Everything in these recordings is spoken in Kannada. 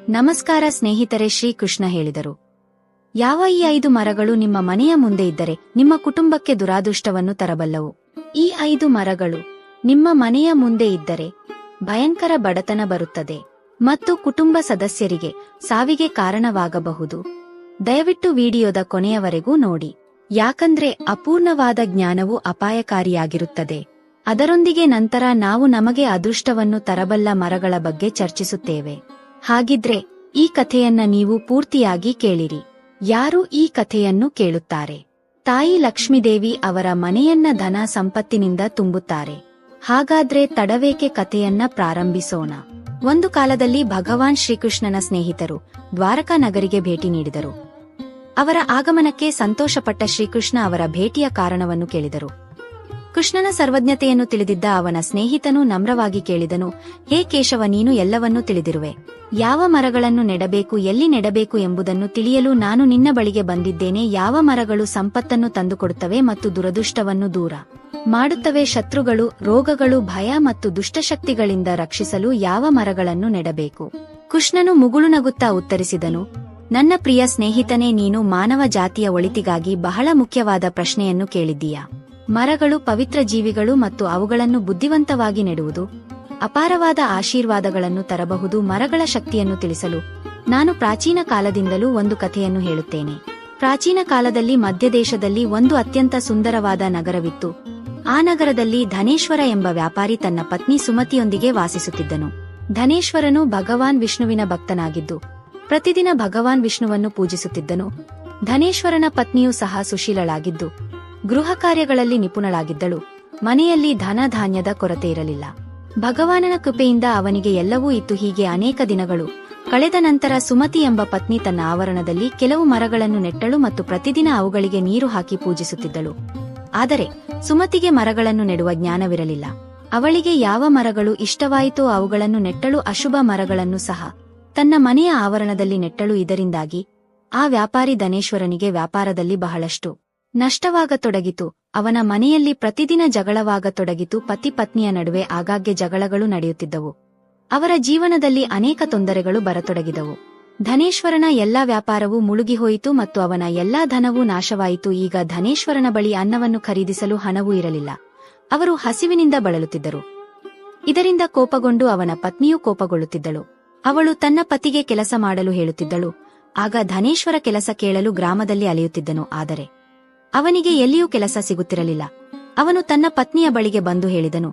ನಮಸ್ಕಾರ ಸ್ನೇಹಿತರೆ, ಶ್ರೀಕೃಷ್ಣ ಹೇಳಿದರು. ಯಾವ ಈ 5 ಮರಗಳು ನಿಮ್ಮ ಮನೆಯ ಮುಂದೆ ಇದ್ದರೆ ನಿಮ್ಮ ಕುಟುಂಬಕ್ಕೆ ದುರಾದೃಷ್ಟವನ್ನು ತರಬಲ್ಲವು. ಈ 5 ಮರಗಳು ನಿಮ್ಮ ಮನೆಯ ಮುಂದೆ ಇದ್ದರೆ ಭಯಂಕರ ಬಡತನ ಬರುತ್ತದೆ ಮತ್ತು ಕುಟುಂಬ ಸದಸ್ಯರಿಗೆ ಸಾವಿಗೆ ಕಾರಣವಾಗಬಹುದು. ದಯವಿಟ್ಟು ವಿಡಿಯೋದ ಕೊನೆಯವರೆಗೂ ನೋಡಿ, ಯಾಕಂದ್ರೆ ಅಪೂರ್ಣವಾದ ಜ್ಞಾನವು ಅಪಾಯಕಾರಿಯಾಗಿರುತ್ತದೆ. ಅದರೊಂದಿಗೆ ನಂತರ ನಾವು ನಮಗೆ ಅದೃಷ್ಟವನ್ನು ತರಬಲ್ಲ ಮರಗಳ ಬಗ್ಗೆ ಚರ್ಚಿಸುತ್ತೇವೆ. ಹಾಗಿದ್ರೆ ಈ ಕಥೆಯನ್ನ ನೀವು ಪೂರ್ತಿಯಾಗಿ ಕೇಳಿರಿ. ಯಾರು ಈ ಕಥೆಯನ್ನು ಕೇಳುತ್ತಾರೆ? ತಾಯಿ ಲಕ್ಷ್ಮೀದೇವಿ ಅವರ ಮನೆಯನ್ನ ಧನ ಸಂಪತ್ತಿನಿಂದ ತುಂಬುತ್ತಾರೆ. ಹಾಗಾದ್ರೆ ತಡವೇಕೆ, ಕಥೆಯನ್ನ ಪ್ರಾರಂಭಿಸೋಣ. ಒಂದು ಕಾಲದಲ್ಲಿ ಭಗವಾನ್ ಶ್ರೀಕೃಷ್ಣನ ಸ್ನೇಹಿತರು ದ್ವಾರಕಾ ನಗರಿಗೆ ಭೇಟಿ ನೀಡಿದರು. ಅವರ ಆಗಮನಕ್ಕೆ ಸಂತೋಷಪಟ್ಟ ಶ್ರೀಕೃಷ್ಣ ಅವರ ಭೇಟಿಯ ಕಾರಣವನ್ನು ಕೇಳಿದರು. ಕೃಷ್ಣನ ಸರ್ವಜ್ಞತೆಯನ್ನು ತಿಳಿದಿದ್ದ ಅವನ ಸ್ನೇಹಿತನು ನಮ್ರವಾಗಿ ಕೇಳಿದನು, ಹೇ ಕೇಶವ, ನೀನು ಎಲ್ಲವನ್ನೂ ತಿಳಿದಿರುವೆ. ಯಾವ ಮರಗಳನ್ನು ನೆಡಬೇಕು, ಎಲ್ಲಿ ನೆಡಬೇಕು ಎಂಬುದನ್ನು ತಿಳಿಯಲು ನಾನು ನಿನ್ನ ಬಳಿಗೆ ಬಂದಿದ್ದೇನೆ. ಯಾವ ಮರಗಳು ಸಂಪತ್ತನ್ನು ತಂದುಕೊಡುತ್ತವೆ ಮತ್ತು ದುರದೃಷ್ಟವನ್ನು ದೂರ ಮಾಡುತ್ತವೆ, ಶತ್ರುಗಳು, ರೋಗಗಳು, ಭಯ ಮತ್ತು ದುಷ್ಟಶಕ್ತಿಗಳಿಂದ ರಕ್ಷಿಸಲು ಯಾವ ಮರಗಳನ್ನು ನೆಡಬೇಕು? ಕೃಷ್ಣನು ಮುಗುಳು ನಗುತ್ತಾ ಉತ್ತರಿಸಿದನು, ನನ್ನ ಪ್ರಿಯ ಸ್ನೇಹಿತನೇ, ನೀನು ಮಾನವ ಜಾತಿಯ ಒಳಿತಿಗಾಗಿ ಬಹಳ ಮುಖ್ಯವಾದ ಪ್ರಶ್ನೆಯನ್ನು ಕೇಳಿದ್ದೀಯಾ. ಮರಗಳು ಪವಿತ್ರ ಜೀವಿಗಳು ಮತ್ತು ಅವುಗಳನ್ನು ಬುದ್ಧಿವಂತವಾಗಿ ನೆಡುವುದು ಅಪಾರವಾದ ಆಶೀರ್ವಾದಗಳನ್ನು ತರಬಹುದು. ಮರಗಳ ಶಕ್ತಿಯನ್ನು ತಿಳಿಸಲು ನಾನು ಪ್ರಾಚೀನ ಕಾಲದಿಂದಲೂ ಒಂದು ಕಥೆಯನ್ನು ಹೇಳುತ್ತೇನೆ. ಪ್ರಾಚೀನ ಕಾಲದಲ್ಲಿ ಮಧ್ಯದೇಶದಲ್ಲಿ ಒಂದು ಅತ್ಯಂತ ಸುಂದರವಾದ ನಗರವಿತ್ತು. ಆ ನಗರದಲ್ಲಿ ಧನೇಶ್ವರ ಎಂಬ ವ್ಯಾಪಾರಿ ತನ್ನ ಪತ್ನಿ ಸುಮತಿಯೊಂದಿಗೆ ವಾಸಿಸುತ್ತಿದ್ದನು. ಧನೇಶ್ವರನು ಭಗವಾನ್ ವಿಷ್ಣುವಿನ ಭಕ್ತನಾಗಿದ್ದು ಪ್ರತಿದಿನ ಭಗವಾನ್ ವಿಷ್ಣುವನ್ನು ಪೂಜಿಸುತ್ತಿದ್ದನು. ಧನೇಶ್ವರನ ಪತ್ನಿಯೂ ಸಹ ಸುಶೀಲಳಾಗಿದ್ದು ಗೃಹ ಕಾರ್ಯಗಳಲ್ಲಿ ನಿಪುಣಳಾಗಿದ್ದಳು. ಮನೆಯಲ್ಲಿ ಧನ ಧಾನ್ಯದ ಕೊರತೆ ಇರಲಿಲ್ಲ. ಭಗವಾನನ ಕೃಪೆಯಿಂದ ಅವನಿಗೆ ಎಲ್ಲವೂ ಇತ್ತು. ಹೀಗೆ ಅನೇಕ ದಿನಗಳು ಕಳೆದ ನಂತರ ಸುಮತಿ ಎಂಬ ಪತ್ನಿ ತನ್ನ ಆವರಣದಲ್ಲಿ ಕೆಲವು ಮರಗಳನ್ನು ನೆಟ್ಟಳು ಮತ್ತು ಪ್ರತಿದಿನ ಅವುಗಳಿಗೆ ನೀರು ಹಾಕಿ ಪೂಜಿಸುತ್ತಿದ್ದಳು. ಆದರೆ ಸುಮತಿಗೆ ಮರಗಳನ್ನು ನೆಡುವ ಜ್ಞಾನವಿರಲಿಲ್ಲ. ಅವಳಿಗೆ ಯಾವ ಮರಗಳು ಇಷ್ಟವಾಯಿತೋ ಅವುಗಳನ್ನು ನೆಟ್ಟಳು. ಅಶುಭ ಮರಗಳನ್ನು ಸಹ ತನ್ನ ಮನೆಯ ಆವರಣದಲ್ಲಿ ನೆಟ್ಟಳು. ಇದರಿಂದಾಗಿ ಆ ವ್ಯಾಪಾರಿ ಧನೇಶ್ವರನಿಗೆ ವ್ಯಾಪಾರದಲ್ಲಿ ಬಹಳಷ್ಟು ನಷ್ಟವಾಗತೊಡಗಿತು. ಅವನ ಮನೆಯಲ್ಲಿ ಪ್ರತಿದಿನ ಜಗಳವಾಗತೊಡಗಿತು. ಪತಿ ಪತ್ನಿಯ ನಡುವೆ ಆಗಾಗ್ಗೆ ಜಗಳಗಳು ನಡೆಯುತ್ತಿದ್ದವು. ಅವರ ಜೀವನದಲ್ಲಿ ಅನೇಕ ತೊಂದರೆಗಳು ಬರತೊಡಗಿದವು. ಧನೇಶ್ವರನ ಎಲ್ಲಾ ವ್ಯಾಪಾರವೂ ಮುಳುಗಿಹೋಯಿತು ಮತ್ತು ಅವನ ಎಲ್ಲಾ ಧನವೂ ನಾಶವಾಯಿತು. ಈಗ ಧನೇಶ್ವರನ ಬಳಿ ಅನ್ನವನ್ನು ಖರೀದಿಸಲು ಹಣವೂ ಇರಲಿಲ್ಲ. ಅವರು ಹಸಿವಿನಿಂದ ಬಳಲುತ್ತಿದ್ದರು. ಇದರಿಂದ ಕೋಪಗೊಂಡು ಅವನ ಪತ್ನಿಯೂ ಕೋಪಗೊಳ್ಳುತ್ತಿದ್ದಳು. ಅವಳು ತನ್ನ ಪತಿಗೆ ಕೆಲಸ ಮಾಡಲು ಹೇಳುತ್ತಿದ್ದಳು. ಆಗ ಧನೇಶ್ವರ ಕೆಲಸ ಕೇಳಲು ಗ್ರಾಮದಲ್ಲಿ ಅಲೆಯುತ್ತಿದ್ದನು. ಆದರೆ ಅವನಿಗೆ ಎಲ್ಲಿಯೂ ಕೆಲಸ ಸಿಗುತ್ತಿರಲಿಲ್ಲ. ಅವನು ತನ್ನ ಪತ್ನಿಯ ಬಳಿಗೆ ಬಂದು ಹೇಳಿದನು,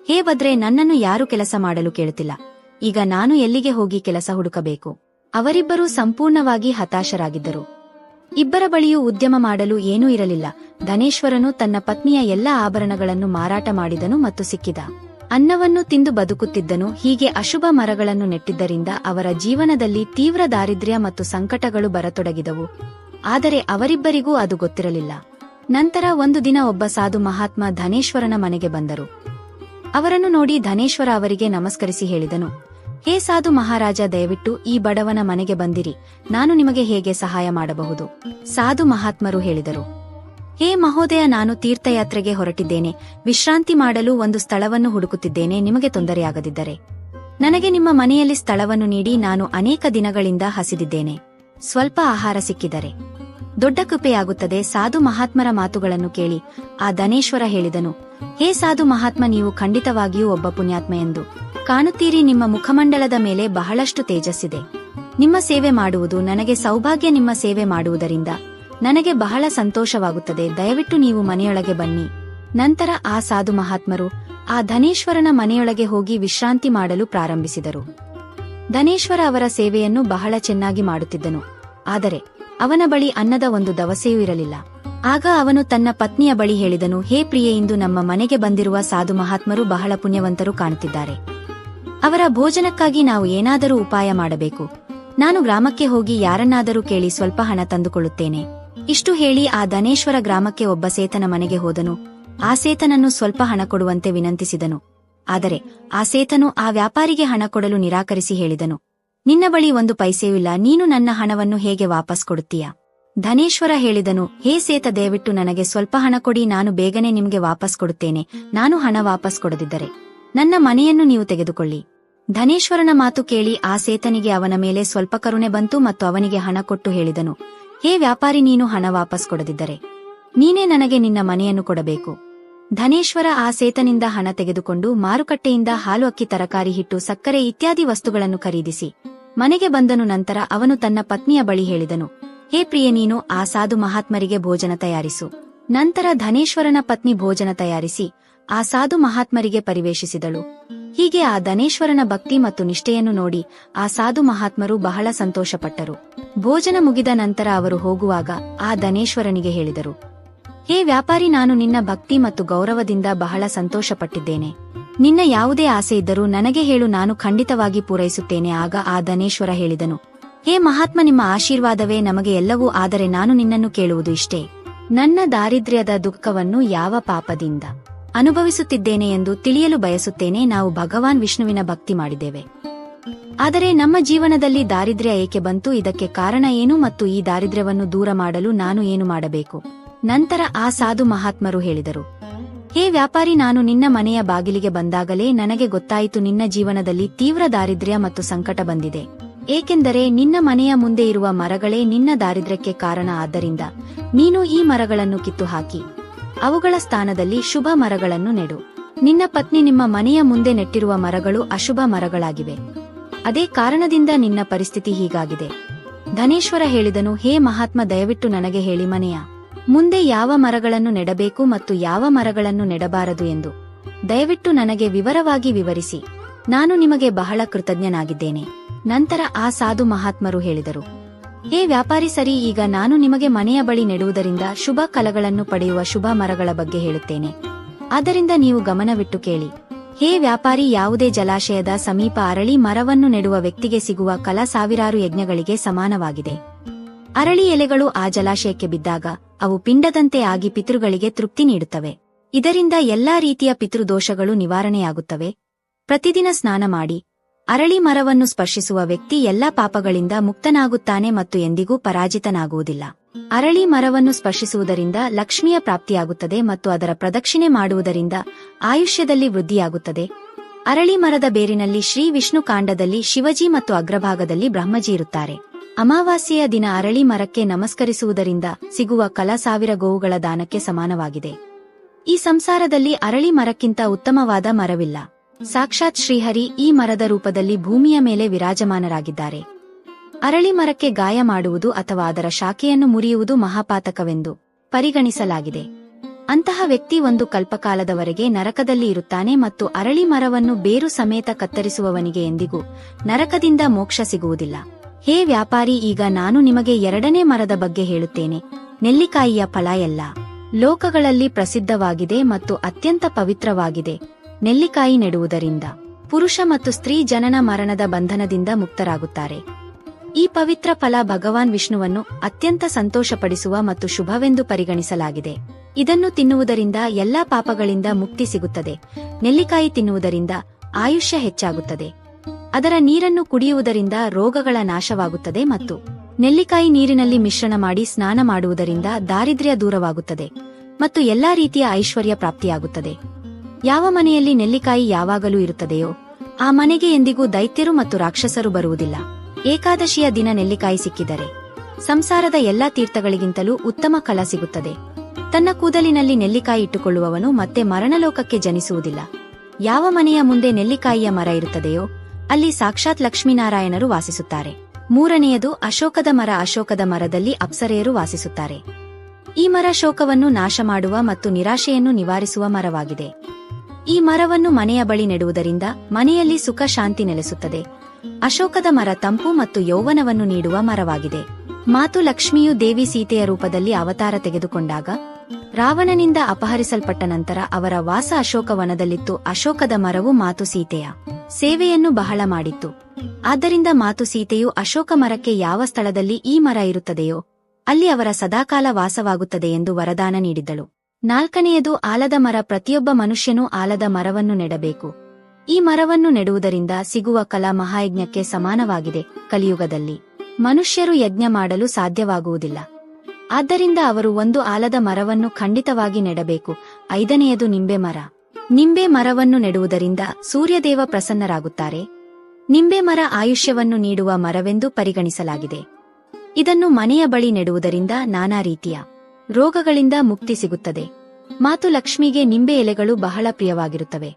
ಹೇ ಭದ್ರೆ, ನನ್ನನ್ನು ಯಾರು ಕೆಲಸ ಮಾಡಲು ಕೇಳುತ್ತಿಲ್ಲ. ಈಗ ನಾನು ಎಲ್ಲಿಗೆ ಹೋಗಿ ಕೆಲಸ ಹುಡುಕಬೇಕು? ಅವರಿಬ್ಬರೂ ಸಂಪೂರ್ಣವಾಗಿ ಹತಾಶರಾಗಿದ್ದರು. ಇಬ್ಬರ ಬಳಿಯೂ ಉದ್ಯಮ ಮಾಡಲು ಏನೂ ಇರಲಿಲ್ಲ. ಧನೇಶ್ವರನು ತನ್ನ ಪತ್ನಿಯ ಎಲ್ಲಾ ಆಭರಣಗಳನ್ನು ಮಾರಾಟ ಮಾಡಿದನು ಮತ್ತು ಸಿಕ್ಕಿದ ಅನ್ನವನ್ನು ತಿಂದು ಬದುಕುತ್ತಿದ್ದನು. ಹೀಗೆ ಅಶುಭ ಮರಗಳನ್ನು ನೆಟ್ಟಿದ್ದರಿಂದ ಅವರ ಜೀವನದಲ್ಲಿ ತೀವ್ರ ದಾರಿದ್ರ್ಯ ಮತ್ತು ಸಂಕಟಗಳು ಬರತೊಡಗಿದವು. ಆದರೆ ಅವರಿಬ್ಬರಿಗೂ ಅದು ಗೊತ್ತಿರಲಿಲ್ಲ. ನಂತರ ಒಂದು ದಿನ ಒಬ್ಬ ಸಾಧು ಮಹಾತ್ಮ ಧನೇಶ್ವರನ ಮನೆಗೆ ಬಂದರು. ಅವರನ್ನು ನೋಡಿ ಧನೇಶ್ವರ ಅವರಿಗೆ ನಮಸ್ಕರಿಸಿ ಹೇಳಿದನು, ಹೇ ಸಾಧು ಮಹಾರಾಜ, ದಯವಿಟ್ಟು ಈ ಬಡವನ ಮನೆಗೆ ಬಂದಿರಿ. ನಾನು ನಿಮಗೆ ಹೇಗೆ ಸಹಾಯ ಮಾಡಬಹುದು? ಸಾಧು ಮಹಾತ್ಮರು ಹೇಳಿದರು, ಹೇ ಮಹೋದಯ, ನಾನು ತೀರ್ಥಯಾತ್ರೆಗೆ ಹೊರಟಿದ್ದೇನೆ. ವಿಶ್ರಾಂತಿ ಮಾಡಲು ಒಂದು ಸ್ಥಳವನ್ನು ಹುಡುಕುತ್ತಿದ್ದೇನೆ. ನಿಮಗೆ ತೊಂದರೆಯಾಗದಿದ್ದರೆ ನನಗೆ ನಿಮ್ಮ ಮನೆಯಲ್ಲಿ ಸ್ಥಳವನ್ನು ನೀಡಿ. ನಾನು ಅನೇಕ ದಿನಗಳಿಂದ ಹಸಿದಿದ್ದೇನೆ. ಸ್ವಲ್ಪ ಆಹಾರ ಸಿಕ್ಕಿದರೆ ದೊಡ್ಡ ಕೃಪೆಯಾಗುತ್ತದೆ. ಸಾಧು ಮಹಾತ್ಮರ ಮಾತುಗಳನ್ನು ಕೇಳಿ ಆ ಧನೇಶ್ವರ ಹೇಳಿದನು, ಹೇ ಸಾಧು ಮಹಾತ್ಮ, ನೀವು ಖಂಡಿತವಾಗಿಯೂ ಒಬ್ಬ ಪುಣ್ಯಾತ್ಮ ಎಂದು ಕಾಣುತ್ತೀರಿ. ನಿಮ್ಮ ಮುಖಮಂಡಲದ ಮೇಲೆ ಬಹಳಷ್ಟು ತೇಜಸ್ಸಿದೆ. ನಿಮ್ಮ ಸೇವೆ ಮಾಡುವುದು ನನಗೆ ಸೌಭಾಗ್ಯ. ನಿಮ್ಮ ಸೇವೆ ಮಾಡುವುದರಿಂದ ನನಗೆ ಬಹಳ ಸಂತೋಷವಾಗುತ್ತದೆ. ದಯವಿಟ್ಟು ನೀವು ಮನೆಯೊಳಗೆ ಬನ್ನಿ. ನಂತರ ಆ ಸಾಧು ಮಹಾತ್ಮರು ಆ ಧನೇಶ್ವರನ ಮನೆಯೊಳಗೆ ಹೋಗಿ ವಿಶ್ರಾಂತಿ ಮಾಡಲು ಪ್ರಾರಂಭಿಸಿದರು. ಧನೇಶ್ವರ ಅವರ ಸೇವೆಯನ್ನು ಬಹಳ ಚೆನ್ನಾಗಿ ಮಾಡುತ್ತಿದ್ದನು. ಆದರೆ ಅವನ ಬಳಿ ಅನ್ನದ ಒಂದು ದವಸೆಯೂ ಇರಲಿಲ್ಲ. ಆಗ ಅವನು ತನ್ನ ಪತ್ನಿಯ ಬಳಿ ಹೇಳಿದನು, ಹೇ ಪ್ರಿಯೆ, ಇಂದು ನಮ್ಮ ಮನೆಗೆ ಬಂದಿರುವ ಸಾಧು ಮಹಾತ್ಮರು ಬಹಳ ಪುಣ್ಯವಂತರು ಕಾಣುತ್ತಿದ್ದಾರೆ. ಅವರ ಭೋಜನಕ್ಕಾಗಿ ನಾವು ಏನಾದರೂ ಉಪಾಯ ಮಾಡಬೇಕು. ನಾನು ಗ್ರಾಮಕ್ಕೆ ಹೋಗಿ ಯಾರನ್ನಾದರೂ ಕೇಳಿ ಸ್ವಲ್ಪ ಹಣ ತಂದುಕೊಳ್ಳುತ್ತೇನೆ. ಇಷ್ಟು ಹೇಳಿ ಆ ಧನೇಶ್ವರ ಗ್ರಾಮಕ್ಕೆ ಒಬ್ಬ ಸೇತನ ಮನೆಗೆ ಹೋದನು. ಆ ಸೇತನನ್ನು ಸ್ವಲ್ಪ ಹಣ ಕೊಡುವಂತೆ ವಿನಂತಿಸಿದನು. ಆದರೆ ಆ ಸೇತನು ಆ ವ್ಯಾಪಾರಿಗೆ ಹಣ ಕೊಡಲು ನಿರಾಕರಿಸಿ ಹೇಳಿದನು, ನಿನ್ನ ಬಳಿ ಒಂದು ಪೈಸೆಯೂ ಇಲ್ಲ. ನೀನು ನನ್ನ ಹಣವನ್ನು ಹೇಗೆ ವಾಪಸ್ ಕೊಡುತ್ತೀಯಾ? ಧನೇಶ್ವರ ಹೇಳಿದನು, ಹೇ ಸೇತ, ದಯವಿಟ್ಟು ನನಗೆ ಸ್ವಲ್ಪ ಹಣ ಕೊಡಿ. ನಾನು ಬೇಗನೆ ನಿಮಗೆ ವಾಪಸ್ ಕೊಡುತ್ತೇನೆ. ನಾನು ಹಣ ವಾಪಸ್ ಕೊಡದಿದ್ದರೆ ನನ್ನ ಮನೆಯನ್ನು ನೀವು ತೆಗೆದುಕೊಳ್ಳಿ. ಧನೇಶ್ವರನ ಮಾತು ಕೇಳಿ ಆ ಸೇತನಿಗೆ ಅವನ ಮೇಲೆ ಸ್ವಲ್ಪ ಕರುಣೆ ಬಂತು ಮತ್ತು ಅವನಿಗೆ ಹಣ ಕೊಟ್ಟು ಹೇಳಿದನು, ಹೇ ವ್ಯಾಪಾರಿ, ನೀನು ಹಣ ವಾಪಸ್ ಕೊಡದಿದ್ದರೆ ನೀನೇ ನನಗೆ ನಿನ್ನ ಮನೆಯನ್ನು ಕೊಡಬೇಕು. ಧನೇಶ್ವರ ಆ ಸೇತನಿಂದ ಹಣ ತೆಗೆದುಕೊಂಡು ಮಾರುಕಟ್ಟೆಯಿಂದ ಹಾಲು, ಅಕ್ಕಿ, ತರಕಾರಿ, ಹಿಟ್ಟು, ಸಕ್ಕರೆ ಇತ್ಯಾದಿ ವಸ್ತುಗಳನ್ನು ಖರೀದಿಸಿ ಮನೆಗೆ ಬಂದನು. ನಂತರ ಅವನು ತನ್ನ ಪತ್ನಿಯ ಬಳಿ ಹೇಳಿದನು, ಹೇ ಪ್ರಿಯೆ, ನೀನು ಆ ಸಾಧು ಮಹಾತ್ಮರಿಗೆ ಭೋಜನ ತಯಾರಿಸು. ನಂತರ ಧನೇಶ್ವರನ ಪತ್ನಿ ಭೋಜನ ತಯಾರಿಸಿ ಆ ಸಾಧು ಮಹಾತ್ಮರಿಗೆ ಪರಿವೇಶಿಸಿದಳು. ಹೀಗೆ ಆ ಧನೇಶ್ವರನ ಭಕ್ತಿ ಮತ್ತು ನಿಷ್ಠೆಯನ್ನು ನೋಡಿ ಆ ಸಾಧು ಮಹಾತ್ಮರು ಬಹಳ ಸಂತೋಷಪಟ್ಟರು. ಭೋಜನ ಮುಗಿದ ನಂತರ ಅವರು ಹೋಗುವಾಗ ಆ ಧನೇಶ್ವರನಿಗೆ ಹೇಳಿದರು, ಹೇ ವ್ಯಾಪಾರಿ, ನಾನು ನಿನ್ನ ಭಕ್ತಿ ಮತ್ತು ಗೌರವದಿಂದ ಬಹಳ ಸಂತೋಷಪಟ್ಟಿದ್ದೇನೆ. ನಿನ್ನ ಯಾವುದೇ ಆಸೆ ಇದ್ದರೂ ನನಗೆ ಹೇಳು, ನಾನು ಖಂಡಿತವಾಗಿ ಪೂರೈಸುತ್ತೇನೆ. ಆಗ ಆ ಧನೇಶ್ವರ ಹೇಳಿದನು, ಹೇ ಮಹಾತ್ಮ, ನಿಮ್ಮ ಆಶೀರ್ವಾದವೇ ನಮಗೆ ಎಲ್ಲವೂ. ಆದರೆ ನಾನು ನಿನ್ನನ್ನು ಕೇಳುವುದು ಇಷ್ಟೇ, ನನ್ನ ದಾರಿದ್ರ್ಯದ ದುಃಖವನ್ನು ಯಾವ ಪಾಪದಿಂದ ಅನುಭವಿಸುತ್ತಿದ್ದೇನೆ ಎಂದು ತಿಳಿಯಲು ಬಯಸುತ್ತೇನೆ. ನಾವು ಭಗವಾನ್ ವಿಷ್ಣುವಿನ ಭಕ್ತಿ ಮಾಡಿದ್ದೇವೆ, ಆದರೆ ನಮ್ಮ ಜೀವನದಲ್ಲಿ ದಾರಿದ್ರ್ಯ ಏಕೆ ಬಂತು? ಇದಕ್ಕೆ ಕಾರಣ ಏನು ಮತ್ತು ಈ ದಾರಿದ್ರ್ಯವನ್ನು ದೂರ ಮಾಡಲು ನಾನು ಏನು ಮಾಡಬೇಕು? ನಂತರ ಆ ಸಾಧು ಮಹಾತ್ಮರು ಹೇಳಿದರು, ಹೇ ವ್ಯಾಪಾರಿ, ನಾನು ನಿನ್ನ ಮನೆಯ ಬಾಗಿಲಿಗೆ ಬಂದಾಗಲೇ ನನಗೆ ಗೊತ್ತಾಯಿತು ನಿನ್ನ ಜೀವನದಲ್ಲಿ ತೀವ್ರ ದಾರಿದ್ರ್ಯ ಮತ್ತು ಸಂಕಟ ಬಂದಿದೆ. ಏಕೆಂದರೆ ನಿನ್ನ ಮನೆಯ ಮುಂದೆ ಇರುವ ಮರಗಳೇ ನಿನ್ನ ದಾರಿದ್ರ್ಯಕ್ಕೆ ಕಾರಣ. ಆದ್ದರಿಂದ ನೀನು ಈ ಮರಗಳನ್ನು ಕಿತ್ತು ಹಾಕಿ ಅವುಗಳ ಸ್ಥಾನದಲ್ಲಿ ಶುಭ ಮರಗಳನ್ನು ನೆಡು. ನಿನ್ನ ಪತ್ನಿ ನಿಮ್ಮ ಮನೆಯ ಮುಂದೆ ನೆಟ್ಟಿರುವ ಮರಗಳು ಅಶುಭ ಮರಗಳಾಗಿವೆ. ಅದೇ ಕಾರಣದಿಂದ ನಿನ್ನ ಪರಿಸ್ಥಿತಿ ಹೀಗಾಗಿದೆ. ಧನೇಶ್ವರ ಹೇಳಿದನು, ಹೇ ಮಹಾತ್ಮ, ದಯವಿಟ್ಟು ನನಗೆ ಹೇಳಿ, ಮನೆಯ ಮುಂದೆ ಯಾವ ಮರಗಳನ್ನು ನೆಡಬೇಕು ಮತ್ತು ಯಾವ ಮರಗಳನ್ನು ನೆಡಬಾರದು ಎಂದು ದಯವಿಟ್ಟು ನನಗೆ ವಿವರವಾಗಿ ವಿವರಿಸಿ. ನಾನು ನಿಮಗೆ ಬಹಳ ಕೃತಜ್ಞನಾಗಿದ್ದೇನೆ. ನಂತರ ಆ ಸಾಧು ಮಹಾತ್ಮರು ಹೇಳಿದರು, ಹೇ ವ್ಯಾಪಾರಿ, ಸರಿ, ಈಗ ನಾನು ನಿಮಗೆ ಮನೆಯ ಬಳಿ ನೆಡುವುದರಿಂದ ಶುಭ ಫಲಗಳನ್ನು ಪಡೆಯುವ ಶುಭ ಮರಗಳ ಬಗ್ಗೆ ಹೇಳುತ್ತೇನೆ. ಆದ್ದರಿಂದ ನೀವು ಗಮನವಿಟ್ಟು ಕೇಳಿ. ಹೇ ವ್ಯಾಪಾರಿ, ಯಾವುದೇ ಜಲಾಶಯದ ಸಮೀಪ ಅರಳಿ ಮರವನ್ನು ನೆಡುವ ವ್ಯಕ್ತಿಗೆ ಸಿಗುವ ಫಲ ಸಾವಿರಾರು ಯಜ್ಞಗಳಿಗೆ ಸಮಾನವಾಗಿದೆ. ಅರಳಿ ಎಲೆಗಳು ಆ ಜಲಾಶಯಕ್ಕೆ ಬಿದ್ದಾಗ ಅವು ಪಿಂಡದಂತೆ ಆಗಿ ಪಿತೃಗಳಿಗೆ ತೃಪ್ತಿ ನೀಡುತ್ತವೆ. ಇದರಿಂದ ಎಲ್ಲಾ ರೀತಿಯ ಪಿತೃದೋಷಗಳು ನಿವಾರಣೆಯಾಗುತ್ತವೆ. ಪ್ರತಿದಿನ ಸ್ನಾನ ಮಾಡಿ ಅರಳಿ ಮರವನ್ನು ಸ್ಪರ್ಶಿಸುವ ವ್ಯಕ್ತಿ ಎಲ್ಲಾ ಪಾಪಗಳಿಂದ ಮುಕ್ತನಾಗುತ್ತಾನೆ ಮತ್ತು ಎಂದಿಗೂ ಪರಾಜಿತನಾಗುವುದಿಲ್ಲ. ಅರಳಿ ಮರವನ್ನು ಸ್ಪರ್ಶಿಸುವುದರಿಂದ ಲಕ್ಷ್ಮಿಯ ಪ್ರಾಪ್ತಿಯಾಗುತ್ತದೆ ಮತ್ತು ಅದರ ಪ್ರದಕ್ಷಿಣೆ ಮಾಡುವುದರಿಂದ ಆಯುಷ್ಯದಲ್ಲಿ ವೃದ್ಧಿಯಾಗುತ್ತದೆ. ಅರಳಿ ಮರದ ಬೇರಿನಲ್ಲಿ ಶ್ರೀ ವಿಷ್ಣು, ಕಾಂಡದಲ್ಲಿ ಶಿವಜಿ ಮತ್ತು ಅಗ್ರಭಾಗದಲ್ಲಿ ಬ್ರಹ್ಮಜಿ ಇರುತ್ತಾರೆ. ಅಮಾವಾಸ್ಯೆಯ ದಿನ ಅರಳಿ ಮರಕ್ಕೆ ನಮಸ್ಕರಿಸುವುದರಿಂದ ಸಿಗುವ ಫಲ ಸಾವಿರ ಗೋವುಗಳ ದಾನಕ್ಕೆ ಸಮಾನವಾಗಿದೆ. ಈ ಸಂಸಾರದಲ್ಲಿ ಅರಳಿ ಮರಕ್ಕಿಂತ ಉತ್ತಮವಾದ ಮರವಿಲ್ಲ. ಸಾಕ್ಷಾತ್ ಶ್ರೀಹರಿ ಈ ಮರದ ರೂಪದಲ್ಲಿ ಭೂಮಿಯ ಮೇಲೆ ವಿರಾಜಮಾನರಾಗಿದ್ದಾರೆ. ಅರಳಿ ಮರಕ್ಕೆ ಗಾಯ ಮಾಡುವುದು ಅಥವಾ ಅದರ ಶಾಖೆಯನ್ನು ಮುರಿಯುವುದು ಮಹಾಪಾತಕವೆಂದು ಪರಿಗಣಿಸಲಾಗಿದೆ. ಅಂತಹ ವ್ಯಕ್ತಿ ಒಂದು ಕಲ್ಪಕಾಲದವರೆಗೆ ನರಕದಲ್ಲಿ ಇರುತ್ತಾನೆ ಮತ್ತು ಅರಳಿ ಮರವನ್ನು ಬೇರು ಸಮೇತ ಕತ್ತರಿಸುವವನಿಗೆ ಎಂದಿಗೂ ನರಕದಿಂದ ಮೋಕ್ಷ ಸಿಗುವುದಿಲ್ಲ. ಹೇ ವ್ಯಾಪಾರಿ, ಈಗ ನಾನು ನಿಮಗೆ ಎರಡನೇ ಮರದ ಬಗ್ಗೆ ಹೇಳುತ್ತೇನೆ. ನೆಲ್ಲಿಕಾಯಿಯ ಫಲ ಎಲ್ಲ ಲೋಕಗಳಲ್ಲಿ ಪ್ರಸಿದ್ಧವಾಗಿದೆ ಮತ್ತು ಅತ್ಯಂತ ಪವಿತ್ರವಾಗಿದೆ. ನೆಲ್ಲಿಕಾಯಿ ನೆಡುವುದರಿಂದ ಪುರುಷ ಮತ್ತು ಸ್ತ್ರೀ ಜನನ ಮರಣದ ಬಂಧನದಿಂದ ಮುಕ್ತರಾಗುತ್ತಾರೆ. ಈ ಪವಿತ್ರ ಫಲ ಭಗವಾನ್ ವಿಷ್ಣುವನ್ನು ಅತ್ಯಂತ ಸಂತೋಷಪಡಿಸುವ ಮತ್ತು ಶುಭವೆಂದು ಪರಿಗಣಿಸಲಾಗಿದೆ. ಇದನ್ನು ತಿನ್ನುವುದರಿಂದ ಎಲ್ಲಾ ಪಾಪಗಳಿಂದ ಮುಕ್ತಿ ಸಿಗುತ್ತದೆ. ನೆಲ್ಲಿಕಾಯಿ ತಿನ್ನುವುದರಿಂದ ಆಯುಷ್ಯ ಹೆಚ್ಚಾಗುತ್ತದೆ. ಅದರ ನೀರನ್ನು ಕುಡಿಯುವುದರಿಂದ ರೋಗಗಳ ನಾಶವಾಗುತ್ತದೆ ಮತ್ತು ನೆಲ್ಲಿಕಾಯಿ ನೀರಿನಲ್ಲಿ ಮಿಶ್ರಣ ಮಾಡಿ ಸ್ನಾನ ಮಾಡುವುದರಿಂದ ದಾರಿದ್ರ್ಯ ದೂರವಾಗುತ್ತದೆ ಮತ್ತು ಎಲ್ಲಾ ರೀತಿಯ ಐಶ್ವರ್ಯ ಪ್ರಾಪ್ತಿಯಾಗುತ್ತದೆ. ಯಾವ ಮನೆಯಲ್ಲಿ ನೆಲ್ಲಿಕಾಯಿ ಯಾವಾಗಲೂ ಇರುತ್ತದೆಯೋ ಆ ಮನೆಗೆ ಎಂದಿಗೂ ದೈತ್ಯರು ಮತ್ತು ರಾಕ್ಷಸರು ಬರುವುದಿಲ್ಲ. ಏಕಾದಶಿಯ ದಿನ ನೆಲ್ಲಿಕಾಯಿ ಸಿಕ್ಕಿದರೆ ಸಂಸಾರದ ಎಲ್ಲಾ ತೀರ್ಥಗಳಿಗಿಂತಲೂ ಉತ್ತಮ ಫಲ ಸಿಗುತ್ತದೆ. ತನ್ನ ಕೂದಲಿನಲ್ಲಿ ನೆಲ್ಲಿಕಾಯಿ ಇಟ್ಟುಕೊಳ್ಳುವವನು ಮತ್ತೆ ಮರಣಲೋಕಕ್ಕೆ ಜನಿಸುವುದಿಲ್ಲ. ಯಾವ ಮನೆಯ ಮುಂದೆ ನೆಲ್ಲಿಕಾಯಿಯ ಮರ ಇರುತ್ತದೆಯೋ ಅಲ್ಲಿ ಸಾಕ್ಷಾತ್ ಲಕ್ಷ್ಮೀನಾರಾಯಣರು ವಾಸಿಸುತ್ತಾರೆ. ಮೂರನೆಯದು ಅಶೋಕದ ಮರ. ಅಶೋಕದ ಮರದಲ್ಲಿ ಅಪ್ಸರೆಯರು ವಾಸಿಸುತ್ತಾರೆ. ಈ ಮರ ಶೋಕವನ್ನು ನಾಶ ಮಾಡುವ ಮತ್ತು ನಿರಾಶೆಯನ್ನು ನಿವಾರಿಸುವ ಮರವಾಗಿದೆ. ಈ ಮರವನ್ನು ಮನೆಯ ಬಳಿ ನೆಡುವುದರಿಂದ ಮನೆಯಲ್ಲಿ ಸುಖ ಶಾಂತಿ ನೆಲೆಸುತ್ತದೆ. ಅಶೋಕದ ಮರ ತಂಪು ಮತ್ತು ಯೌವನವನ್ನು ನೀಡುವ ಮರವಾಗಿದೆ. ಮಾತು ಲಕ್ಷ್ಮಿಯು ದೇವಿ ಸೀತೆಯ ರೂಪದಲ್ಲಿ ಅವತಾರ ತೆಗೆದುಕೊಂಡಾಗ ರಾವಣನಿಂದ ಅಪಹರಿಸಲ್ಪಟ್ಟ ನಂತರ ಅವರ ವಾಸ ಅಶೋಕವನದಲ್ಲಿತ್ತು. ಅಶೋಕದ ಮರವು ಮಾತು ಸೀತೆಯ ಸೇವೆಯನ್ನು ಬಹಳ ಮಾಡಿತ್ತು. ಆದ್ದರಿಂದ ಮಾತು ಸೀತೆಯು ಅಶೋಕ ಮರಕ್ಕೆ ಯಾವ ಸ್ಥಳದಲ್ಲಿ ಈ ಮರ ಇರುತ್ತದೆಯೋ ಅಲ್ಲಿ ಅವರ ಸದಾಕಾಲ ವಾಸವಾಗುತ್ತದೆ ಎಂದು ವರದಾನ ನೀಡಿದ್ದಳು. ನಾಲ್ಕನೆಯದು ಆಲದ ಮರ. ಪ್ರತಿಯೊಬ್ಬ ಮನುಷ್ಯನೂ ಆಲದ ಮರವನ್ನು ನೆಡಬೇಕು. ಈ ಮರವನ್ನು ನೆಡುವುದರಿಂದ ಸಿಗುವ ಫಲ ಮಹಾಯಜ್ಞಕ್ಕೆ ಸಮಾನವಾಗಿದೆ. ಕಲಿಯುಗದಲ್ಲಿ ಮನುಷ್ಯರು ಯಜ್ಞ ಮಾಡಲು ಸಾಧ್ಯವಾಗುವುದಿಲ್ಲ. ಆದ್ದರಿಂದ ಅವರು ಒಂದು ಆಲದ ಮರವನ್ನು ಖಂಡಿತವಾಗಿ ನೆಡಬೇಕು. ಐದನೆಯದು ನಿಂಬೆ ಮರ. ನಿಂಬೆ ಮರವನ್ನು ನೆಡುವುದರಿಂದ ಸೂರ್ಯದೇವ ಪ್ರಸನ್ನರಾಗುತ್ತಾರೆ ನಿಂಬೆ ಮರ ಆಯುಷ್ಯವನ್ನು ನೀಡುವ ಮರವೆಂದು ಪರಿಗಣಿಸಲಾಗಿದೆ. ಇದನ್ನು ಮನೆಯ ಬಳಿ ನೆಡುವುದರಿಂದ ನಾನಾ ರೀತಿಯ ರೋಗಗಳಿಂದ ಮುಕ್ತಿ ಸಿಗುತ್ತದೆ. ಮಾತು ಲಕ್ಷ್ಮಿಗೆ ನಿಂಬೆ ಎಲೆಗಳು ಬಹಳ ಪ್ರಿಯವಾಗಿರುತ್ತವೆ.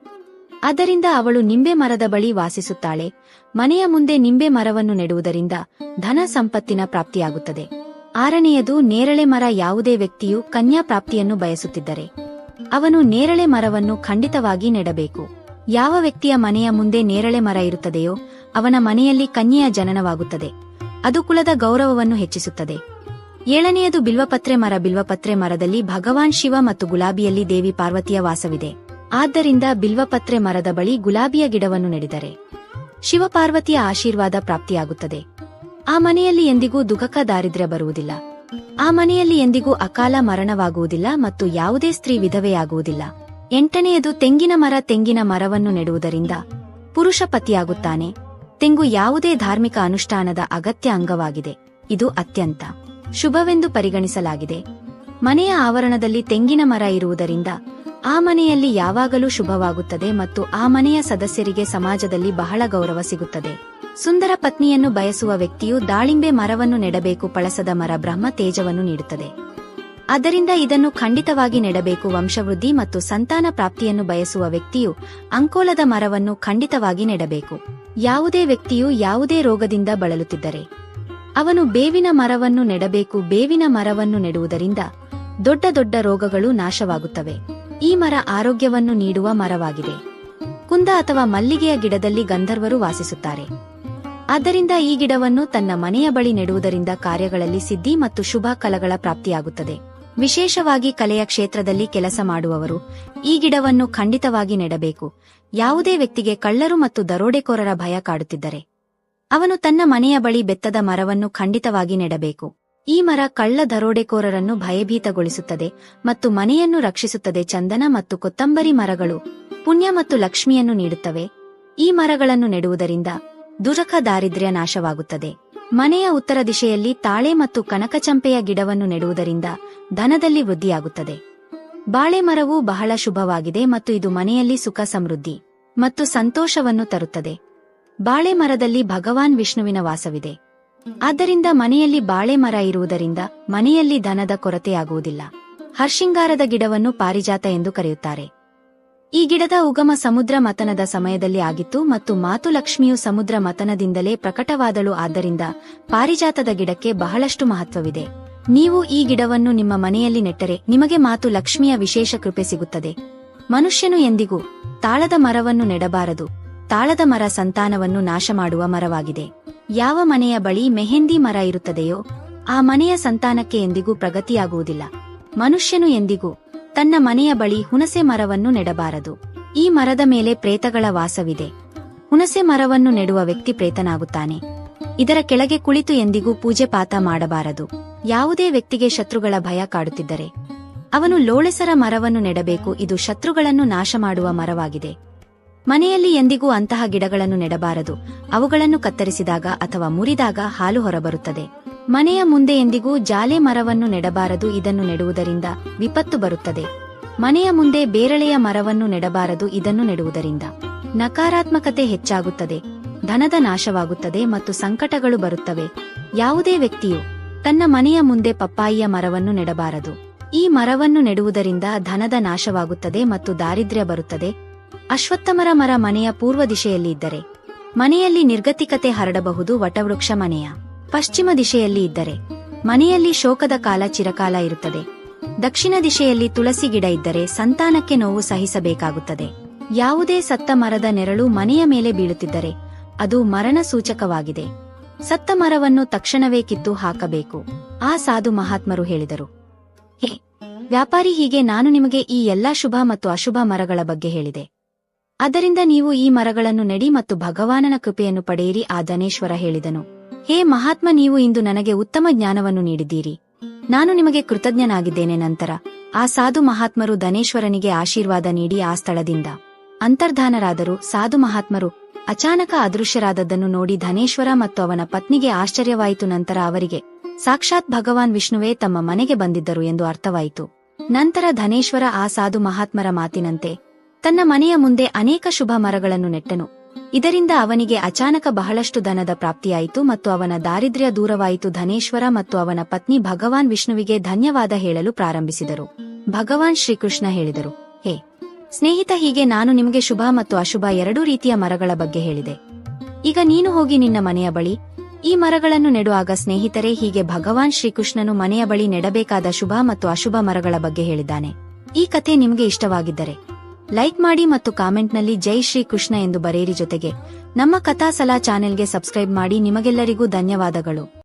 ಆದ್ದರಿಂದ ಅವಳು ನಿಂಬೆ ಮರದ ಬಳಿ ವಾಸಿಸುತ್ತಾಳೆ. ಮನೆಯ ಮುಂದೆ ನಿಂಬೆ ಮರವನ್ನು ನೆಡುವುದರಿಂದ ಧನ ಸಂಪತ್ತಿನ ಪ್ರಾಪ್ತಿಯಾಗುತ್ತದೆ. 6ನೇಯದು ನೇರಳೆ ಮರ. ಯಾವುದೇ ವ್ಯಕ್ತಿಯು ಕನ್ಯಾ ಪ್ರಾಪ್ತಿಯನ್ನು ಬಯಸುತ್ತಿದ್ದರೆ ಅವನು ನೇರಳೆ ಮರವನ್ನು ಖಂಡಿತವಾಗಿ ನೆಡಬೇಕು. ಯಾವ ವ್ಯಕ್ತಿಯ ಮನೆಯ ಮುಂದೆ ನೇರಳೆ ಮರ ಇರುತ್ತದೆಯೋ ಅವನ ಮನೆಯಲ್ಲಿ ಕನ್ಯೆಯ ಜನನವಾಗುತ್ತದೆ. ಅದು ಕುಲದ ಗೌರವವನ್ನು ಹೆಚ್ಚಿಸುತ್ತದೆ. 7ನೇಯದು ಬಿಲ್ವಪತ್ರೆ ಮರ. ಬಿಲ್ವಪತ್ರೆ ಮರದಲ್ಲಿ ಭಗವಾನ್ ಶಿವ ಮತ್ತು ಗುಲಾಬಿಯಲ್ಲಿ ದೇವಿ ಪಾರ್ವತಿಯ ವಾಸವಿದೆ. ಆದ್ದರಿಂದ ಬಿಲ್ವಪತ್ರೆ ಮರದ ಬಳಿ ಗುಲಾಬಿಯ ಗಿಡವನ್ನು ನೆಡಿದರೆ ಶಿವಪಾರ್ವತಿಯ ಆಶೀರ್ವಾದ ಪ್ರಾಪ್ತಿಯಾಗುತ್ತದೆ. ಆ ಮನೆಯಲ್ಲಿ ಎಂದಿಗೂ ದುಃಖ ದಾರಿದ್ರ್ಯ ಬರುವುದಿಲ್ಲ. ಆ ಮನೆಯಲ್ಲಿ ಎಂದಿಗೂ ಅಕಾಲ ಮರಣವಾಗುವುದಿಲ್ಲ ಮತ್ತು ಯಾವುದೇ ಸ್ತ್ರೀ ವಿಧವೆಯಾಗುವುದಿಲ್ಲ. 8ನೇಯದು ತೆಂಗಿನ ಮರ. ತೆಂಗಿನ ಮರವನ್ನು ನೆಡುವುದರಿಂದ ಪುರುಷ ಪತಿಯಾಗುತ್ತಾನೆ. ತೆಂಗು ಯಾವುದೇ ಧಾರ್ಮಿಕ ಅನುಷ್ಠಾನದ ಅಗತ್ಯ ಅಂಗವಾಗಿದೆ. ಇದು ಅತ್ಯಂತ ಶುಭವೆಂದು ಪರಿಗಣಿಸಲಾಗಿದೆ. ಮನೆಯ ಆವರಣದಲ್ಲಿ ತೆಂಗಿನ ಮರ ಇರುವುದರಿಂದ ಆ ಮನೆಯಲ್ಲಿ ಯಾವಾಗಲೂ ಶುಭವಾಗುತ್ತದೆ ಮತ್ತು ಆ ಮನೆಯ ಸದಸ್ಯರಿಗೆ ಸಮಾಜದಲ್ಲಿ ಬಹಳ ಗೌರವ ಸಿಗುತ್ತದೆ. ಸುಂದರ ಪತ್ನಿಯನ್ನು ಬಯಸುವ ವ್ಯಕ್ತಿಯು ದಾಳಿಂಬೆ ಮರವನ್ನು ನೆಡಬೇಕು. ಪಳಸದ ಮರ ಬ್ರಹ್ಮ ತೇಜವನ್ನು ನೀಡುತ್ತದೆ. ಆದ್ದರಿಂದ ಇದನ್ನು ಖಂಡಿತವಾಗಿ ನೆಡಬೇಕು. ವಂಶವೃದ್ಧಿ ಮತ್ತು ಸಂತಾನ ಪ್ರಾಪ್ತಿಯನ್ನು ಬಯಸುವ ವ್ಯಕ್ತಿಯು ಅಂಕೋಲದ ಮರವನ್ನು ಖಂಡಿತವಾಗಿ ನೆಡಬೇಕು. ಯಾವುದೇ ವ್ಯಕ್ತಿಯು ಯಾವುದೇ ರೋಗದಿಂದ ಬಳಲುತ್ತಿದ್ದರೆ ಅವನು ಬೇವಿನ ಮರವನ್ನು ನೆಡಬೇಕು. ಬೇವಿನ ಮರವನ್ನು ನೆಡುವುದರಿಂದ ದೊಡ್ಡ ದೊಡ್ಡ ರೋಗಗಳು ನಾಶವಾಗುತ್ತವೆ. ಈ ಮರ ಆರೋಗ್ಯವನ್ನು ನೀಡುವ ಮರವಾಗಿದೆ. ಕುಂದ ಅಥವಾ ಮಲ್ಲಿಗೆಯ ಗಿಡದಲ್ಲಿ ಗಂಧರ್ವರು ವಾಸಿಸುತ್ತಾರೆ. ಆದ್ದರಿಂದ ಈ ಗಿಡವನ್ನು ತನ್ನ ಮನೆಯ ಬಳಿ ನೆಡುವುದರಿಂದ ಕಾರ್ಯಗಳಲ್ಲಿ ಸಿದ್ಧಿ ಮತ್ತು ಶುಭ ಫಲಗಳ ಪ್ರಾಪ್ತಿಯಾಗುತ್ತದೆ. ವಿಶೇಷವಾಗಿ ಕಲೆಯ ಕ್ಷೇತ್ರದಲ್ಲಿ ಕೆಲಸ ಮಾಡುವವರು ಈ ಗಿಡವನ್ನು ಖಂಡಿತವಾಗಿ ನೆಡಬೇಕು. ಯಾವುದೇ ವ್ಯಕ್ತಿಗೆ ಕಳ್ಳರು ಮತ್ತು ದರೋಡೆಕೋರರ ಭಯ ಕಾಡುತ್ತಿದ್ದರೆ ಅವನು ತನ್ನ ಮನೆಯ ಬಳಿ ಬೆತ್ತದ ಮರವನ್ನು ಖಂಡಿತವಾಗಿ ನೆಡಬೇಕು. ಈ ಮರ ಕಳ್ಳ ದರೋಡೆಕೋರರನ್ನು ಭಯಭೀತಗೊಳಿಸುತ್ತದೆ ಮತ್ತು ಮನೆಯನ್ನು ರಕ್ಷಿಸುತ್ತದೆ. ಚಂದನ ಮತ್ತು ಕೊತ್ತಂಬರಿ ಮರಗಳು ಪುಣ್ಯ ಮತ್ತು ಲಕ್ಷ್ಮಿಯನ್ನು ನೀಡುತ್ತವೆ. ಈ ಮರಗಳನ್ನು ನೆಡುವುದರಿಂದ ದುಃಖ ದಾರಿದ್ರ್ಯ ನಾಶವಾಗುತ್ತದೆ. ಮನೆಯ ಉತ್ತರ ದಿಶೆಯಲ್ಲಿ ತಾಳೆ ಮತ್ತು ಕನಕಚಂಪೆಯ ಗಿಡವನ್ನು ನೆಡುವುದರಿಂದ ಧನದಲ್ಲಿ ವೃದ್ಧಿಯಾಗುತ್ತದೆ. ಬಾಳೆ ಮರವು ಬಹಳ ಶುಭವಾಗಿದೆ ಮತ್ತು ಇದು ಮನೆಯಲ್ಲಿ ಸುಖ ಸಮೃದ್ಧಿ ಮತ್ತು ಸಂತೋಷವನ್ನು ತರುತ್ತದೆ. ಬಾಳೆ ಮರದಲ್ಲಿ ಭಗವಾನ್ ವಿಷ್ಣುವಿನ ವಾಸವಿದೆ. ಆದ್ದರಿಂದ ಮನೆಯಲ್ಲಿ ಬಾಳೆ ಮರ ಇರುವುದರಿಂದ ಮನೆಯಲ್ಲಿ ಧನದ ಕೊರತೆಯಾಗುವುದಿಲ್ಲ. ಹರ್ಷಿಂಗಾರದ ಗಿಡವನ್ನು ಪಾರಿಜಾತ ಎಂದು ಕರೆಯುತ್ತಾರೆ. ಈ ಗಿಡದ ಉಗಮ ಸಮುದ್ರ ಮಥನದ ಸಮಯದಲ್ಲಿ ಆಗಿತ್ತು ಮತ್ತು ಮಾತು ಲಕ್ಷ್ಮಿಯು ಸಮುದ್ರ ಮಥನದಿಂದಲೇ ಪ್ರಕಟವಾದಳು. ಆದ್ದರಿಂದ ಪಾರಿಜಾತದ ಗಿಡಕ್ಕೆ ಬಹಳಷ್ಟು ಮಹತ್ವವಿದೆ. ನೀವು ಈ ಗಿಡವನ್ನು ನಿಮ್ಮ ಮನೆಯಲ್ಲಿ ನೆಟ್ಟರೆ ನಿಮಗೆ ಮಾತು ಲಕ್ಷ್ಮಿಯ ವಿಶೇಷ ಕೃಪೆ ಸಿಗುತ್ತದೆ. ಮನುಷ್ಯನು ಎಂದಿಗೂ ತಾಳದ ಮರವನ್ನು ನೆಡಬಾರದು. ತಾಳದ ಮರ ಸಂತಾನವನ್ನು ನಾಶ ಮಾಡುವ ಮರವಾಗಿದೆ. ಯಾವ ಮನೆಯ ಬಳಿ ಮೆಹಂದಿ ಮರ ಇರುತ್ತದೆಯೋ ಆ ಮನೆಯ ಸಂತಾನಕ್ಕೆ ಎಂದಿಗೂ ಪ್ರಗತಿಯಾಗುವುದಿಲ್ಲ. ಮನುಷ್ಯನು ಎಂದಿಗೂ ತನ್ನ ಮನೆಯ ಬಳಿ ಹುಣಸೆ ಮರವನ್ನು ನೆಡಬಾರದು. ಈ ಮರದ ಮೇಲೆ ಪ್ರೇತಗಳ ವಾಸವಿದೆ. ಹುಣಸೆ ಮರವನ್ನು ನೆಡುವ ವ್ಯಕ್ತಿ ಪ್ರೇತನಾಗುತ್ತಾನೆ. ಇದರ ಕೆಳಗೆ ಕುಳಿತು ಎಂದಿಗೂ ಪೂಜೆ ಪಾತ ಮಾಡಬಾರದು. ಯಾವುದೇ ವ್ಯಕ್ತಿಗೆ ಶತ್ರುಗಳ ಭಯ ಕಾಡುತ್ತಿದ್ದರೆ ಅವನು ಲೋಳೆಸರ ಮರವನ್ನು ನೆಡಬೇಕು. ಇದು ಶತ್ರುಗಳನ್ನು ನಾಶ ಮಾಡುವ ಮರವಾಗಿದೆ. ಮನೆಯಲ್ಲಿ ಎಂದಿಗೂ ಅಂತಹ ಗಿಡಗಳನ್ನು ನೆಡಬಾರದು. ಅವುಗಳನ್ನು ಕತ್ತರಿಸಿದಾಗ ಅಥವಾ ಮುರಿದಾಗ ಹಾಲು ಹೊರಬರುತ್ತದೆ. ಮನೆಯ ಮುಂದೆ ಎಂದಿಗೂ ಜಾಲೆ ಮರವನ್ನು ನೆಡಬಾರದು. ಇದನ್ನು ನೆಡುವುದರಿಂದ ವಿಪತ್ತು ಬರುತ್ತದೆ. ಮನೆಯ ಮುಂದೆ ಬೇರಳೆಯ ಮರವನ್ನು ನೆಡಬಾರದು. ಇದನ್ನು ನೆಡುವುದರಿಂದ ನಕಾರಾತ್ಮಕತೆ ಹೆಚ್ಚಾಗುತ್ತದೆ, ಧನದ ನಾಶವಾಗುತ್ತದೆ ಮತ್ತು ಸಂಕಟಗಳು ಬರುತ್ತವೆ. ಯಾವುದೇ ವ್ಯಕ್ತಿಯು ತನ್ನ ಮನೆಯ ಮುಂದೆ ಪಪ್ಪಾಯಿಯ ಮರವನ್ನು ನೆಡಬಾರದು. ಈ ಮರವನ್ನು ನೆಡುವುದರಿಂದ ಧನದ ನಾಶವಾಗುತ್ತದೆ ಮತ್ತು ದಾರಿದ್ರ್ಯ ಬರುತ್ತದೆ. ಅಶ್ವತ್ಥಮರ ಮರ ಮನೆಯ ಪೂರ್ವ ದಿಶೆಯಲ್ಲಿ ಇದ್ದರೆ ಮನೆಯಲ್ಲಿ ನಿರ್ಗತಿಕತೆ ಹರಡಬಹುದು. ವಟವೃಕ್ಷ ಮನೆಯ ಪಶ್ಚಿಮ ದಿಶೆಯಲ್ಲಿ ಇದ್ದರೆ ಮನೆಯಲ್ಲಿ ಶೋಕದ ಕಾಲ ಚಿರಕಾಲ ಇರುತ್ತದೆ. ದಕ್ಷಿಣ ದಿಶೆಯಲ್ಲಿ ತುಳಸಿ ಗಿಡ ಇದ್ದರೆ ಸಂತಾನಕ್ಕೆ ನೋವು ಸಹಿಸಬೇಕಾಗುತ್ತದೆ. ಯಾವುದೇ ಸತ್ತ ಮರದ ನೆರಳು ಮನೆಯ ಮೇಲೆ ಬೀಳುತ್ತಿದ್ದರೆ ಅದು ಮರಣ ಸೂಚಕವಾಗಿದೆ. ಸತ್ತ ಮರವನ್ನು ತಕ್ಷಣವೇ ಕಿತ್ತು ಹಾಕಬೇಕು. ಆ ಸಾಧು ಮಹಾತ್ಮರು ಹೇಳಿದರು, ಹೇ ವ್ಯಾಪಾರಿ, ಹೀಗೆ ನಾನು ನಿಮಗೆ ಈ ಎಲ್ಲಾ ಶುಭ ಮತ್ತು ಅಶುಭ ಮರಗಳ ಬಗ್ಗೆ ಹೇಳಿದೆ. ಆದ್ದರಿಂದ ನೀವು ಈ ಮರಗಳನ್ನು ನೆಡಿ ಮತ್ತು ಭಗವಾನನ ಕೃಪೆಯನ್ನು ಪಡೆಯಿರಿ. ಆ ಧನೇಶ್ವರ ಹೇಳಿದನು, ಹೇ ಮಹಾತ್ಮ, ನೀವು ಇಂದು ನನಗೆ ಉತ್ತಮ ಜ್ಞಾನವನ್ನು ನೀಡಿದ್ದೀರಿ. ನಾನು ನಿಮಗೆ ಕೃತಜ್ಞನಾಗಿದ್ದೇನೆ. ನಂತರ ಆ ಸಾಧು ಮಹಾತ್ಮರು ಧನೇಶ್ವರನಿಗೆ ಆಶೀರ್ವಾದ ನೀಡಿ ಆ ಸ್ಥಳದಿಂದ ಅಂತರ್ಧಾನರಾದರು. ಸಾಧು ಮಹಾತ್ಮರು ಅಚಾನಕ ಅದೃಶ್ಯರಾದದ್ದನ್ನು ನೋಡಿ ಧನೇಶ್ವರ ಮತ್ತು ಅವನ ಪತ್ನಿಗೆ ಆಶ್ಚರ್ಯವಾಯಿತು. ನಂತರ ಅವರಿಗೆ ಸಾಕ್ಷಾತ್ ಭಗವಾನ್ ವಿಷ್ಣುವೇ ತಮ್ಮ ಮನೆಗೆ ಬಂದಿದ್ದರು ಎಂದು ಅರ್ಥವಾಯಿತು. ನಂತರ ಧನೇಶ್ವರ ಆ ಸಾಧು ಮಹಾತ್ಮರ ಮಾತಿನಂತೆ ತನ್ನ ಮನೆಯ ಮುಂದೆ ಅನೇಕ ಶುಭ ಮರಗಳನ್ನು ನೆಟ್ಟನು. ಇದರಿಂದ ಅವನಿಗೆ ಅಚಾನಕ ಬಹಳಷ್ಟು ಧನದ ಪ್ರಾಪ್ತಿಯಾಯಿತು ಮತ್ತು ಅವನ ದಾರಿದ್ರ್ಯ ದೂರವಾಯಿತು. ಧನೇಶ್ವರ ಮತ್ತು ಅವನ ಪತ್ನಿ ಭಗವಾನ್ ವಿಷ್ಣುವಿಗೆ ಧನ್ಯವಾದ ಹೇಳಲು ಪ್ರಾರಂಭಿಸಿದರು. ಭಗವಾನ್ ಶ್ರೀಕೃಷ್ಣ ಹೇಳಿದರು, ಹೇ ಸ್ನೇಹಿತ, ಹೀಗೆ ನಾನು ನಿಮಗೆ ಶುಭ ಮತ್ತು ಅಶುಭ ಎರಡೂ ರೀತಿಯ ಮರಗಳ ಬಗ್ಗೆ ಹೇಳಿದೆ. ಈಗ ನೀನು ಹೋಗಿ ನಿನ್ನ ಮನೆಯ ಬಳಿ ಈ ಮರಗಳನ್ನು ನೆಡುವಾಗ ಸ್ನೇಹಿತರೆ, ಹೀಗೆ ಭಗವಾನ್ ಶ್ರೀಕೃಷ್ಣನು ಮನೆಯ ಬಳಿ ನೆಡಬೇಕಾದ ಶುಭ ಮತ್ತು ಅಶುಭ ಮರಗಳ ಬಗ್ಗೆ ಹೇಳಿದ್ದಾನೆ. ಈ ಕಥೆ ನಿಮಗೆ ಇಷ್ಟವಾಗಿದ್ದರೆ ಲೈಕ್ ಮಾಡಿ ಮತ್ತು ಕಾಮೆಂಟ್ನಲ್ಲಿ ಜೈ ಶ್ರೀ ಕೃಷ್ಣ ಎಂದು ಬರೆಯಿರಿ. ಜೊತೆಗೆ ನಮ್ಮ ಕಥಾಸಲಾ ಚಾನೆಲ್ಗೆ ಸಬ್ಸ್ಕ್ರೈಬ್ ಮಾಡಿ. ನಿಮಗೆಲ್ಲರಿಗೂ ಧನ್ಯವಾದಗಳು.